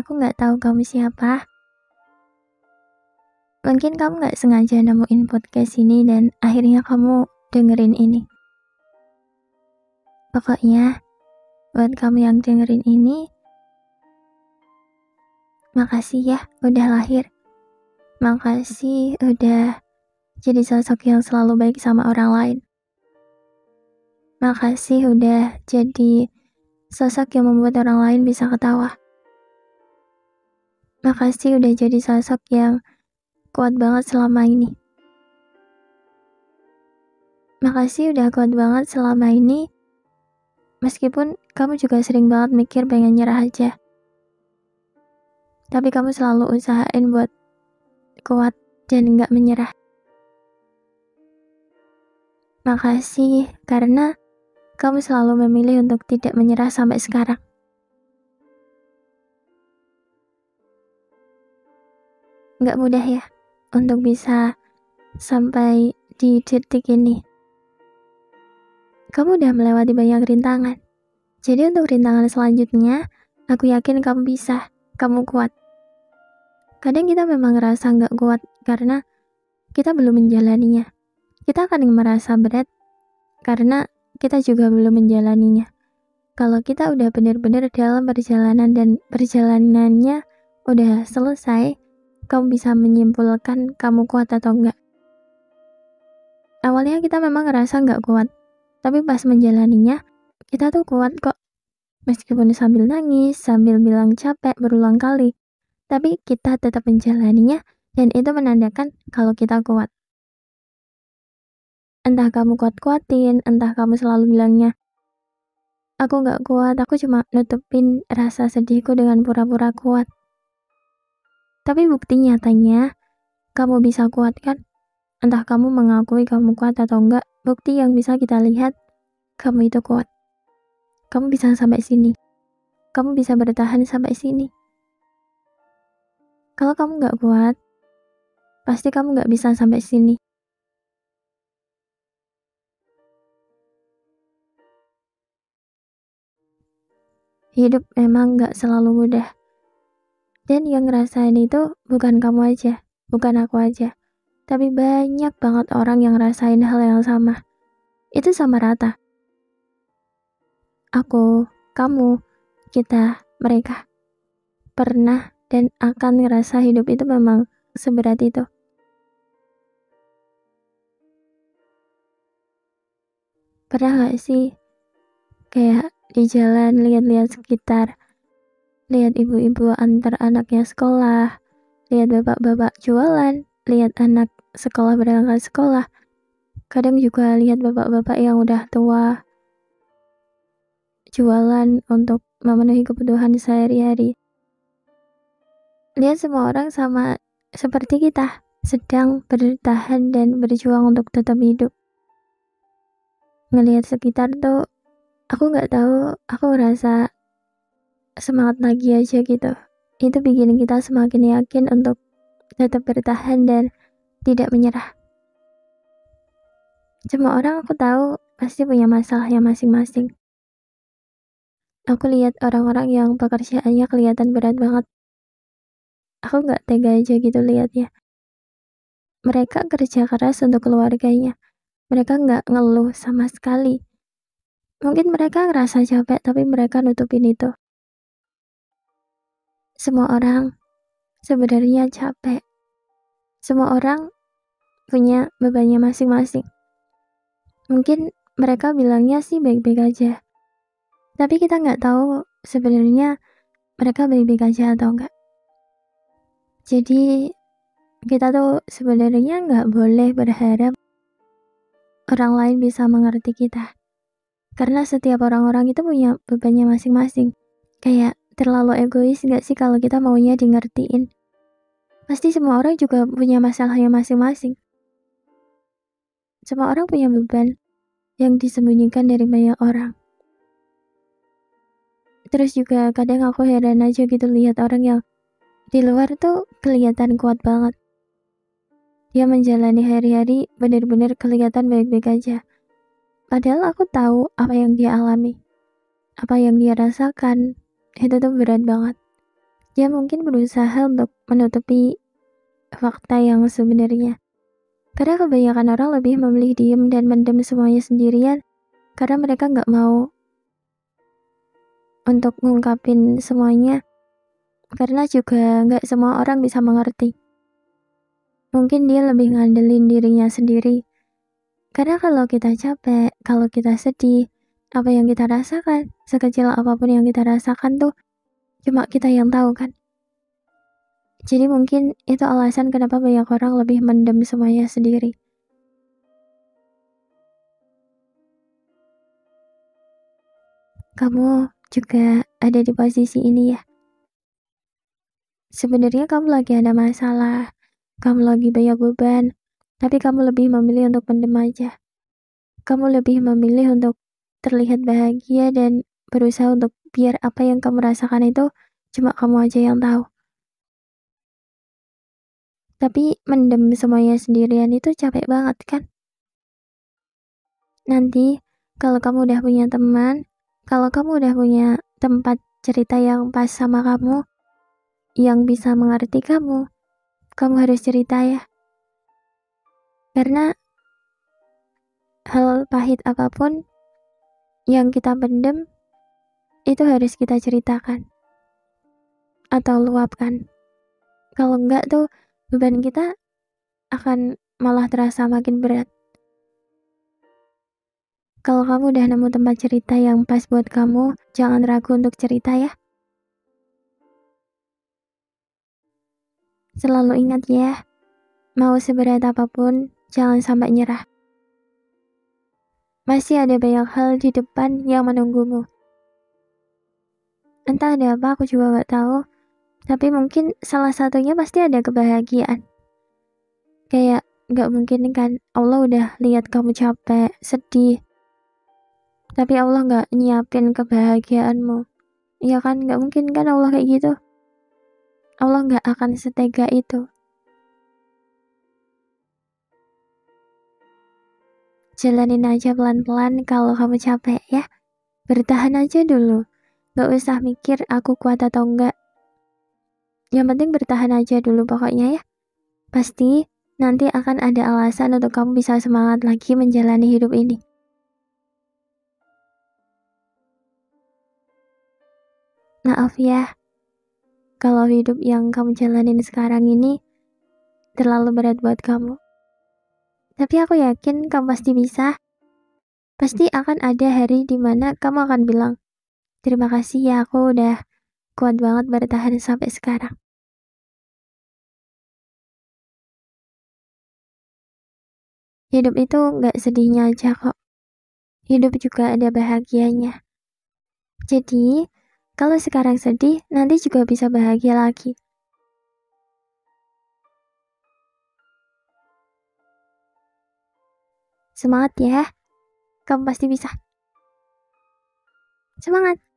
Aku nggak tahu kamu siapa. Mungkin kamu nggak sengaja nemuin podcast ini dan akhirnya kamu dengerin ini. Pokoknya, buat kamu yang dengerin ini, makasih ya udah lahir. Makasih udah jadi sosok yang selalu baik sama orang lain. Makasih udah jadi sosok yang membuat orang lain bisa ketawa. Makasih udah jadi sosok yang kuat banget selama ini. Makasih udah kuat banget selama ini, meskipun kamu juga sering banget mikir pengen nyerah aja. Tapi kamu selalu usahain buat kuat dan gak menyerah. Makasih karena kamu selalu memilih untuk tidak menyerah sampai sekarang. Gak mudah ya untuk bisa sampai di titik ini. Kamu udah melewati banyak rintangan. Jadi untuk rintangan selanjutnya, aku yakin kamu bisa, kamu kuat. Kadang kita memang ngerasa gak kuat karena kita belum menjalaninya. Kita akan merasa berat karena kita juga belum menjalaninya. Kalau kita udah benar-benar dalam perjalanan dan perjalanannya udah selesai, kamu bisa menyimpulkan kamu kuat atau enggak. Awalnya kita memang ngerasa gak kuat, tapi pas menjalaninya, kita tuh kuat kok. Meskipun sambil nangis, sambil bilang capek berulang kali, tapi kita tetap menjalaninya dan itu menandakan kalau kita kuat. Entah kamu kuat-kuatin, entah kamu selalu bilangnya, aku gak kuat, aku cuma nutupin rasa sedihku dengan pura-pura kuat. Tapi bukti nyatanya, kamu bisa kuat kan? Entah kamu mengakui kamu kuat atau enggak, bukti yang bisa kita lihat, kamu itu kuat. Kamu bisa sampai sini. Kamu bisa bertahan sampai sini. Kalau kamu gak kuat, pasti kamu gak bisa sampai sini. Hidup memang gak selalu mudah. Dan yang ngerasain itu bukan kamu aja, bukan aku aja. Tapi banyak banget orang yang ngerasain hal yang sama. Itu sama rata. Aku, kamu, kita, mereka. Pernah dan akan ngerasa hidup itu memang seberat itu. Pernah gak sih kayak di jalan lihat-lihat sekitar, lihat ibu-ibu antar anaknya sekolah, lihat bapak-bapak jualan, lihat anak sekolah berangkat sekolah, kadang juga lihat bapak-bapak yang udah tua jualan untuk memenuhi kebutuhan sehari-hari. Lihat semua orang sama seperti kita, sedang bertahan dan berjuang untuk tetap hidup. Ngelihat sekitar tuh, aku gak tahu, aku ngerasa semangat lagi aja gitu. Itu bikin kita semakin yakin untuk tetap bertahan dan tidak menyerah. Semua orang aku tahu pasti punya masalahnya masing-masing. Aku lihat orang-orang yang pekerjaannya kelihatan berat banget. Aku gak tega aja gitu lihatnya. Mereka kerja keras untuk keluarganya. Mereka gak ngeluh sama sekali. Mungkin mereka ngerasa capek, tapi mereka nutupin itu. Semua orang sebenarnya capek. Semua orang punya bebannya masing-masing. Mungkin mereka bilangnya sih baik-baik aja. Tapi kita nggak tahu sebenarnya mereka baik-baik aja atau enggak. Jadi kita tuh sebenarnya nggak boleh berharap orang lain bisa mengerti kita. Karena setiap orang-orang itu punya bebannya masing-masing. Kayak terlalu egois nggak sih kalau kita maunya di ngertiin? Pasti semua orang juga punya masalahnya masing-masing. Semua orang punya beban yang disembunyikan dari banyak orang. Terus juga kadang aku heran aja gitu lihat orang yang di luar tuh kelihatan kuat banget. Dia menjalani hari-hari benar-benar kelihatan baik-baik aja. Padahal aku tahu apa yang dia alami. Apa yang dia rasakan, itu tuh berat banget. Dia mungkin berusaha untuk menutupi fakta yang sebenarnya. Karena kebanyakan orang lebih memilih diem dan mendem semuanya sendirian karena mereka nggak mau untuk ngungkapin semuanya, karena juga nggak semua orang bisa mengerti. Mungkin dia lebih ngandelin dirinya sendiri. Karena kalau kita capek, kalau kita sedih, apa yang kita rasakan, sekecil apapun yang kita rasakan tuh cuma kita yang tahu kan. Jadi mungkin itu alasan kenapa banyak orang lebih mendem semuanya sendiri. Kamu juga ada di posisi ini ya. Sebenarnya kamu lagi ada masalah, kamu lagi banyak beban, tapi kamu lebih memilih untuk mendem aja. Kamu lebih memilih untuk terlihat bahagia dan berusaha untuk biar apa yang kamu rasakan itu cuma kamu aja yang tahu. Tapi mendem semuanya sendirian itu capek banget kan? Nanti kalau kamu udah punya teman, kalau kamu udah punya tempat cerita yang pas sama kamu, yang bisa mengerti kamu harus cerita ya. Karena hal pahit apapun yang kita pendem, itu harus kita ceritakan. Atau luapkan. Kalau enggak tuh, beban kita akan malah terasa makin berat. Kalau kamu udah nemu tempat cerita yang pas buat kamu, jangan ragu untuk cerita ya. Selalu ingat ya, mau seberat apapun, jangan sampai nyerah. Masih ada banyak hal di depan yang menunggumu. Entah ada apa, aku juga gak tahu. Tapi mungkin salah satunya pasti ada kebahagiaan. Kayak gak mungkin kan, Allah udah lihat kamu capek, sedih. Tapi Allah gak nyiapin kebahagiaanmu. Iya kan, gak mungkin kan Allah kayak gitu. Allah gak akan setega itu. Jalanin aja pelan-pelan kalau kamu capek ya. Bertahan aja dulu. Gak usah mikir aku kuat atau enggak. Yang penting bertahan aja dulu pokoknya ya. Pasti nanti akan ada alasan untuk kamu bisa semangat lagi menjalani hidup ini. Maaf ya, kalau hidup yang kamu jalanin sekarang ini terlalu berat buat kamu. Tapi aku yakin kamu pasti bisa. Pasti akan ada hari dimana kamu akan bilang, terima kasih ya aku udah kuat banget bertahan sampai sekarang. Hidup itu gak sedihnya aja kok. Hidup juga ada bahagianya. Jadi, kalau sekarang sedih, nanti juga bisa bahagia lagi. Semangat ya, kamu pasti bisa. Semangat!